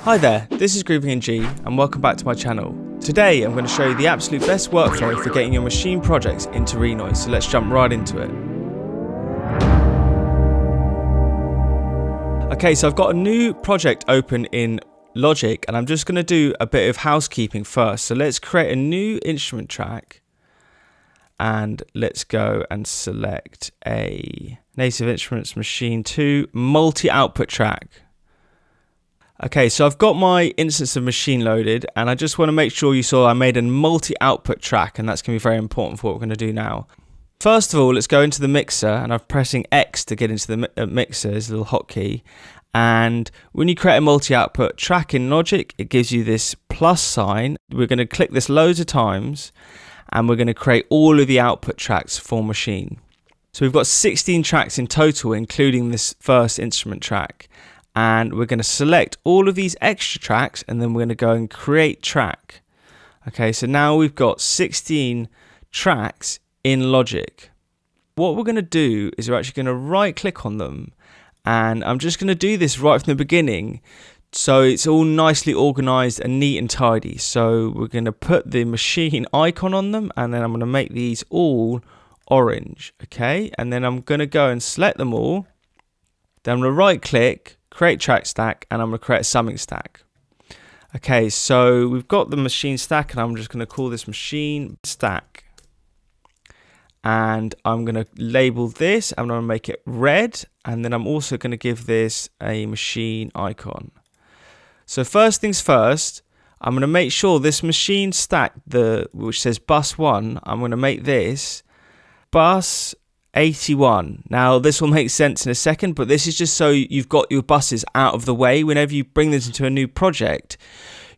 Hi there, this is Grooving in G and welcome back to my channel. Today I'm going to show you the absolute best workflow for getting your machine projects into Renoise, so let's jump right into it. Okay, so I've got a new project open in Logic and I'm just going to do a bit of housekeeping first. So let's create a new instrument track and let's go and select a Native Instruments Machine 2 multi-output track. Okay, so I've got my instance of Maschine loaded and I just want to make sure you saw I made a multi-output track, and that's going to be very important for what we're going to do now. First of all, let's go into the mixer, and I'm pressing X to get into the mixer, is a little hotkey. And when you create a multi-output track in Logic, it gives you this plus sign. We're going to click this loads of times and we're going to create all of the output tracks for Maschine. So we've got 16 tracks in total, including this first instrument track. And we're going to select all of these extra tracks and then we're going to go and create track. Okay, so now we've got 16 tracks in Logic. What we're going to do is we're actually going to right click on them, and I'm just going to do this right from the beginning so it's all nicely organized and neat and tidy. So we're going to put the machine icon on them, and then I'm going to make these all orange. Okay, and then I'm going to go and select them all. Then I'm going to right click, create track stack, and I'm going to create a summing stack. Okay, so we've got the machine stack and I'm just going to call this machine stack. And I'm going to label this, I'm going to make it red, and then I'm also going to give this a machine icon. So first things first, I'm going to make sure this machine stack, which says bus 1, I'm going to make this bus 81. Now this will make sense in a second, but this is just so you've got your buses out of the way. Whenever you bring this into a new project,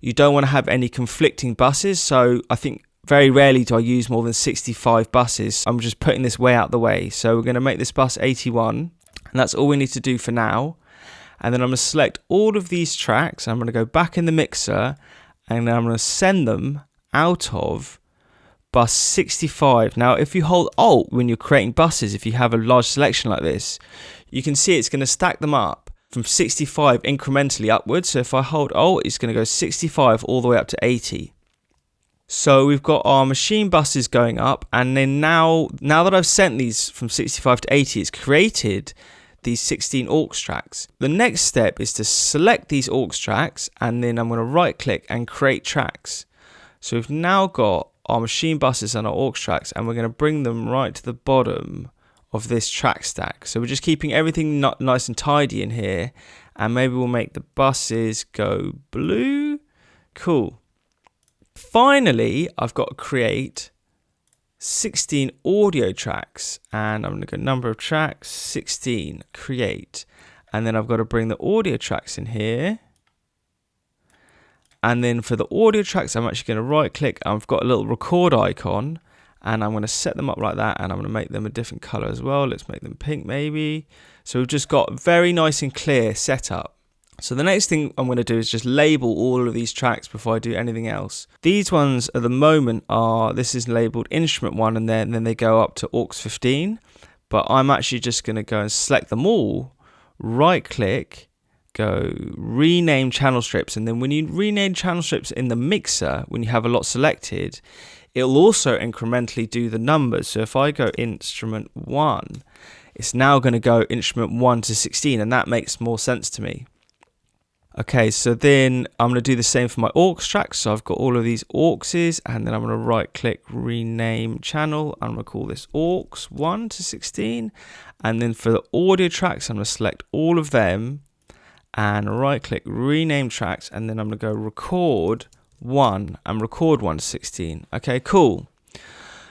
you don't want to have any conflicting buses. So I think very rarely do I use more than 65 buses. I'm just putting this way out the way. So we're going to make this bus 81, and that's all we need to do for now. And then I'm going to select all of these tracks. I'm going to go back in the mixer and then I'm going to send them out of bus 65. Now, if you hold Alt when you're creating buses, if you have a large selection like this, you can see it's going to stack them up from 65 incrementally upwards. So if I hold Alt, it's going to go 65 all the way up to 80. So we've got our machine buses going up, and then now that I've sent these from 65 to 80, it's created these 16 aux tracks. The next step is to select these aux tracks, and then I'm going to right click and create tracks. So we've now got our machine buses and our aux tracks, and we're going to bring them right to the bottom of this track stack. So we're just keeping everything nice and tidy in here, and maybe we'll make the buses go blue. Cool. Finally, I've got to create 16 audio tracks, and I'm going to go number of tracks 16, create, and then I've got to bring the audio tracks in here. And then for the audio tracks, I'm actually going to right click. I've got a little record icon, and I'm going to set them up like that, and I'm going to make them a different color as well. Let's make them pink maybe. So we've just got very nice and clear setup. So the next thing I'm going to do is just label all of these tracks before I do anything else. These ones at the moment this is labeled instrument 1, and then they go up to aux 15. But I'm actually just going to go and select them all, right click, go rename channel strips, and then when you rename channel strips in the mixer, when you have a lot selected, it'll also incrementally do the numbers. So if I go instrument 1, it's now going to go instrument 1 to 16, and that makes more sense to me. Okay, so then I'm going to do the same for my aux tracks. So I've got all of these auxes, and then I'm going to right click, rename channel. I'm going to call this aux 1 to 16. And then for the audio tracks, I'm going to select all of them and right click, rename tracks. And then I'm going to go record 1 and record 1 to 16. Okay, cool.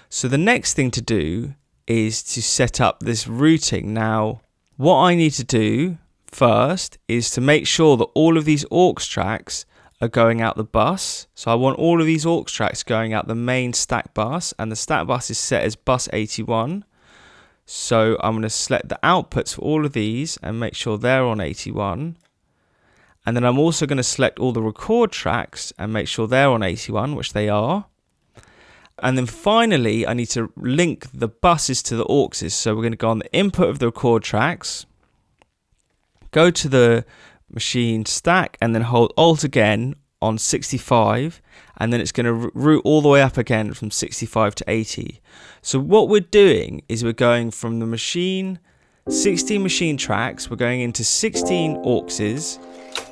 So the next thing to do is to set up this routing. Now, what I need to do first is to make sure that all of these aux tracks are going out the bus. So I want all of these aux tracks going out the main stack bus, and the stack bus is set as bus 81. So I'm going to select the outputs for all of these and make sure they're on 81. And then I'm also going to select all the record tracks and make sure they're on 81, which they are. And then finally, I need to link the buses to the auxes. So we're going to go on the input of the record tracks, go to the machine stack, and then hold Alt again on 65, and then it's going to route all the way up again from 65 to 80. So what we're doing is we're going from the machine, 16 machine tracks, we're going into 16 auxes,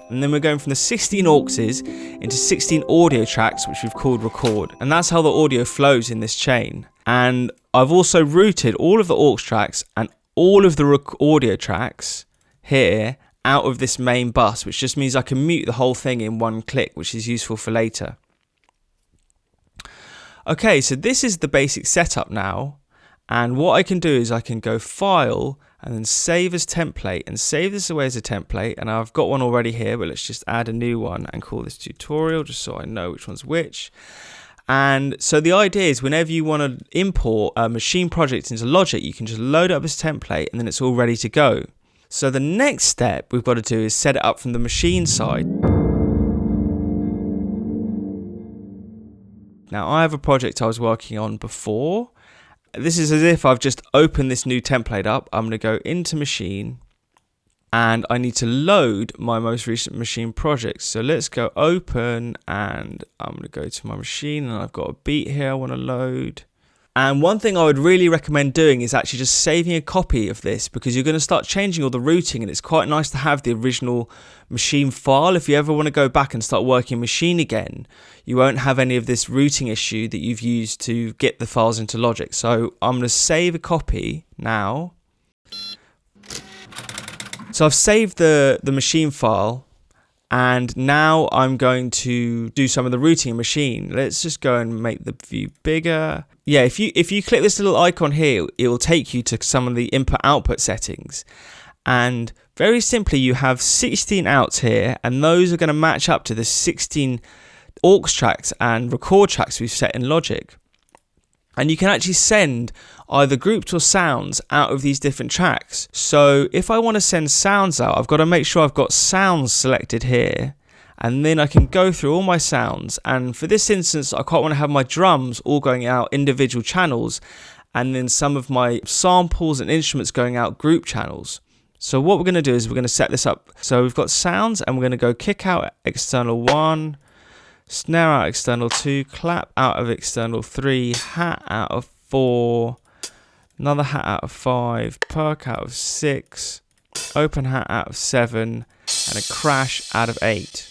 and then we're going from the 16 auxes into 16 audio tracks, which we've called record. And that's how the audio flows in this chain. And I've also routed all of the aux tracks and all of the audio tracks here out of this main bus, which just means I can mute the whole thing in one click, which is useful for later. Okay, so this is the basic setup now. And what I can do is I can go File and then Save as Template, and save this away as a template. And I've got one already here, but let's just add a new one and call this tutorial, just so I know which one's which. And so the idea is whenever you want to import a machine project into Logic, you can just load it up as a template and then it's all ready to go. So the next step we've got to do is set it up from the machine side. Now I have a project I was working on before. This is as if I've just opened this new template up. I'm going to go into machine and I need to load my most recent machine project. So let's go open, and I'm going to go to my machine, and I've got a beat here I want to load. And one thing I would really recommend doing is actually just saving a copy of this, because you're going to start changing all the routing, and it's quite nice to have the original machine file. If you ever want to go back and start working machine again, you won't have any of this routing issue that you've used to get the files into Logic. So I'm going to save a copy now. So I've saved the machine file, and now I'm going to do some of the routing in machine. Let's just go and make the view bigger. Yeah, if you click this little icon here, it will take you to some of the input-output settings. And very simply, you have 16 outs here, and those are going to match up to the 16 aux tracks and record tracks we've set in Logic. And you can actually send either groups or sounds out of these different tracks. So if I want to send sounds out, I've got to make sure I've got sounds selected here. And then I can go through all my sounds. And for this instance, I quite want to have my drums all going out individual channels, and then some of my samples and instruments going out group channels. So what we're going to do is we're going to set this up. So we've got sounds, and we're going to go kick out external 1, snare out external 2, clap out of external 3, hat out of 4, another hat out of 5, perk out of 6, open hat out of 7, and a crash out of 8.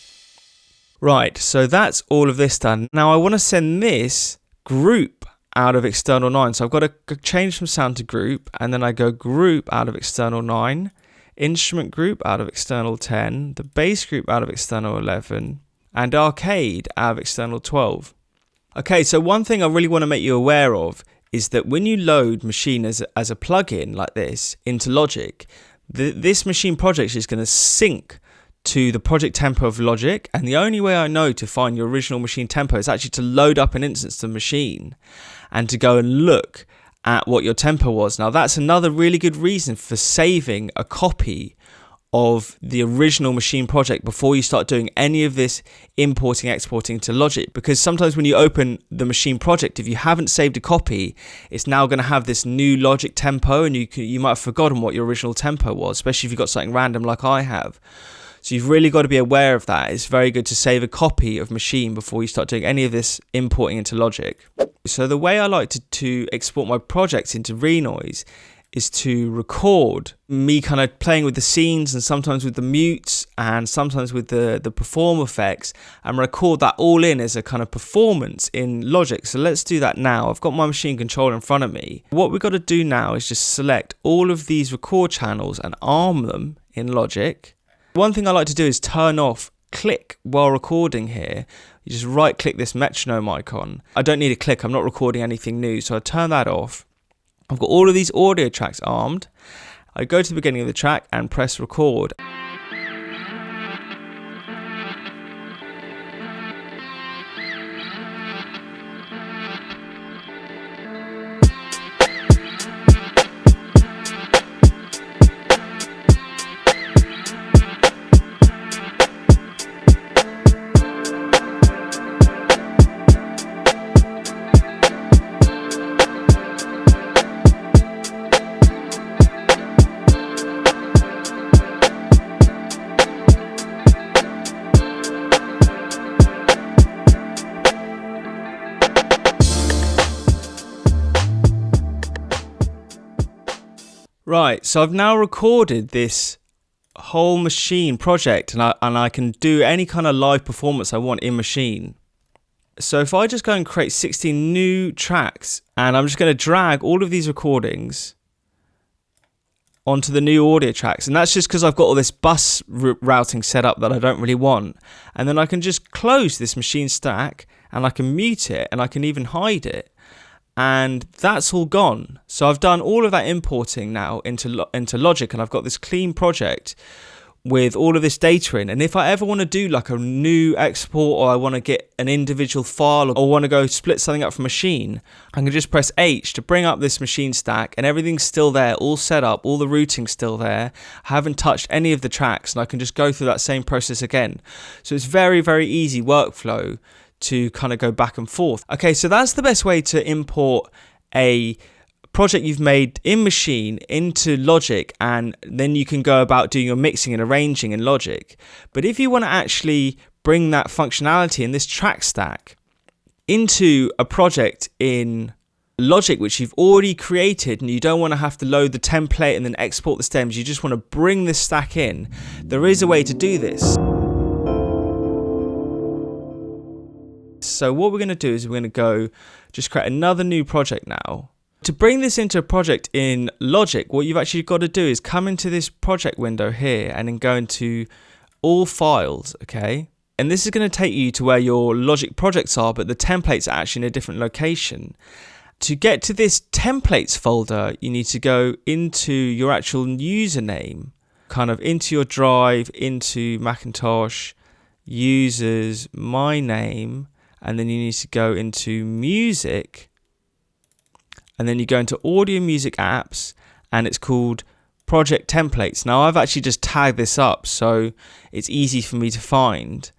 Right, so that's all of this done. Now I want to send this group out of external 9. So I've got to change from sound to group, and then I go group out of external 9, instrument group out of external 10, the bass group out of external 11, and arcade out of external 12. Okay, so one thing I really want to make you aware of is that when you load Maschine as a plugin like this into Logic, this machine project is going to sync to the project tempo of Logic, and the only way I know to find your original machine tempo is actually to load up an instance to Maschine and to go and look at what your tempo was. Now that's another really good reason for saving a copy of the original machine project before you start doing any of this importing, exporting to Logic, because sometimes when you open the machine project, if you haven't saved a copy, it's now going to have this new Logic tempo, and you might have forgotten what your original tempo was, especially if you've got something random like I have. So you've really got to be aware of that. It's very good to save a copy of Maschine before you start doing any of this importing into Logic. So the way I like to export my projects into Renoise is to record me kind of playing with the scenes, and sometimes with the mutes, and sometimes with the perform effects, and record that all in as a kind of performance in Logic. So let's do that now. I've got my machine controller in front of me. What we've got to do now is just select all of these record channels and arm them in Logic. One thing I like to do is turn off click while recording here. You just right click this metronome icon. I don't need a click, I'm not recording anything new, so I turn that off. I've got all of these audio tracks armed. I go to the beginning of the track and press record. Right, so I've now recorded this whole Maschine project, and I can do any kind of live performance I want in Maschine. So if I just go and create 16 new tracks, and I'm just going to drag all of these recordings onto the new audio tracks, and that's just because I've got all this bus routing set up that I don't really want. And then I can just close this Maschine stack, and I can mute it, and I can even hide it, and that's all gone. So I've done all of that importing now into Logic, and I've got this clean project with all of this data in. And if I ever want to do like a new export, or I want to get an individual file, or want to go split something up from Maschine, I can just press H to bring up this Maschine stack, and everything's still there, all set up, all the routing's still there. I haven't touched any of the tracks, and I can just go through that same process again. So it's very, very easy workflow to kind of go back and forth. Okay, so that's the best way to import a project you've made in Maschine into Logic, and then you can go about doing your mixing and arranging in Logic. But if you want to actually bring that functionality in this track stack into a project in Logic which you've already created, and you don't want to have to load the template and then export the stems, you just want to bring this stack in, there is a way to do this. So what we're going to do is we're going to go just create another new project now. To bring this into a project in Logic, what you've actually got to do is come into this project window here and then go into all files, okay? And this is going to take you to where your Logic projects are, but the templates are actually in a different location. To get to this templates folder, you need to go into your actual username, kind of into your drive, into Macintosh, users, my name, and then you need to go into music, and then you go into audio music apps, and it's called project templates. Now I've actually just tagged this up so it's easy for me to find.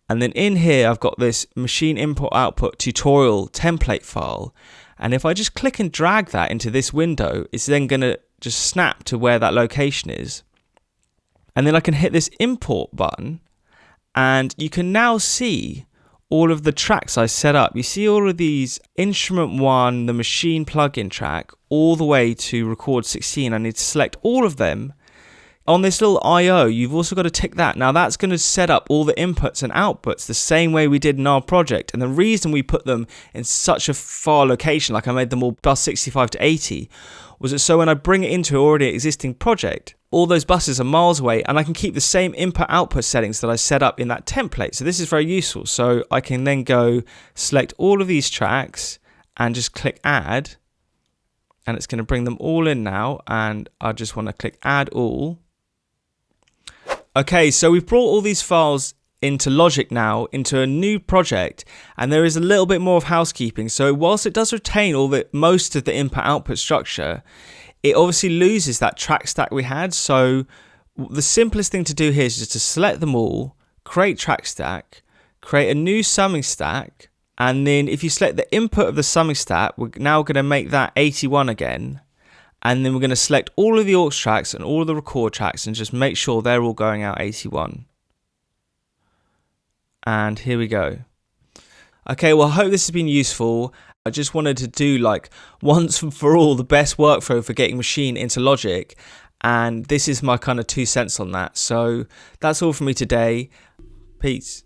And then in here I've got this Maschine import output tutorial template file, and if I just click and drag that into this window, it's then going to just snap to where that location is. And then I can hit this import button, and you can now see all of the tracks I set up. You see all of these instrument 1, the Maschine plugin track, all the way to record 16. I need to select all of them. On this little IO, you've also got to tick that. Now that's going to set up all the inputs and outputs the same way we did in our project. And the reason we put them in such a far location, like I made them all bus 65 to 80, was that so when I bring it into an already existing project, all those buses are miles away, and I can keep the same input-output settings that I set up in that template. So this is very useful. So I can then go select all of these tracks and just click add, and it's going to bring them all in now, and I just want to click add all. Okay, so we've brought all these files into Logic now, into a new project, and there is a little bit more of housekeeping. So whilst it does retain most of the input-output structure, it obviously loses that track stack we had. So the simplest thing to do here is just to select them all, create track stack, create a new summing stack, and then if you select the input of the summing stack, we're now going to make that 81 again, and then we're going to select all of the aux tracks and all of the record tracks and just make sure they're all going out 81. And here we go. Okay, well, I hope this has been useful. I just wanted to do like once and for all the best workflow for getting Maschine into Logic, and this is my kind of 2 cents on that. So that's all from me today. Peace.